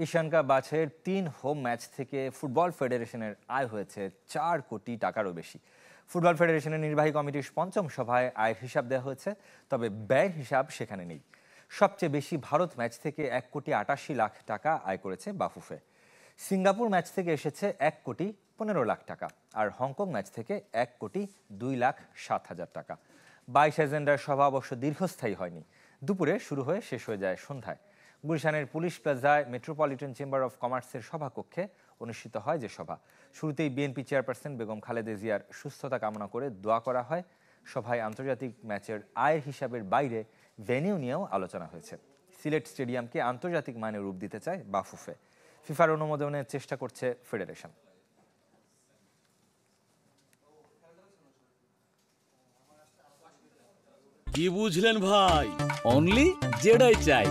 Asian cup বাছাইয়ের 3 home match থেকে football ফেডারেশনের আয় হয়েছে 4 কোটি টাকারও বেশি। ফুটবল ফেডারেশনের নির্বাহী কমিটির পঞ্চম সভায় আয়ের হিসাব দেওয়া হয়েছে, তবে ব্যয়ের হিসাব সেখানে নেই। সবচেয়ে বেশি ভারত ম্যাচ থেকে 1,88,00,000 টাকা আয় করেছে বাফুফে। সিঙ্গাপুর ম্যাচ থেকে এসেছে 1,15,00,000 টাকা, আর হংকং ম্যাচ থেকে 1,02,07,000 টাকা। 22 এজেন্ডার সভা অবশ্য দীর্ঘস্থায়ী হয়নি, দুপুরে শুরু হয়ে শেষ হয়ে যায় সন্ধ্যায়। গুলশানের পুলিশ প্লাজায় মেট্রোপলিটন চেম্বার অফ কমার্সের সভাকক্ষে অনুষ্ঠিত হয় যে সভা। শুরুতেই বিএনপি চেয়ারপারসন বেগম খালেদা জিয়ার সুস্থতা কামনা করে দোয়া করা হয়। সভায় আন্তর্জাতিক ম্যাচের আয়ের হিসাবের বাইরে ভেন্যু নিয়েও আলোচনা হয়েছে। সিলেট স্টেডিয়ামকে আন্তর্জাতিক মানের রূপ দিতে চায় বাফুফে। ফিফার অনুমোদনের চেষ্টা করছে ফেডারেশন। কি বুঝলেন ভাই? অনলি যেটাই চাই।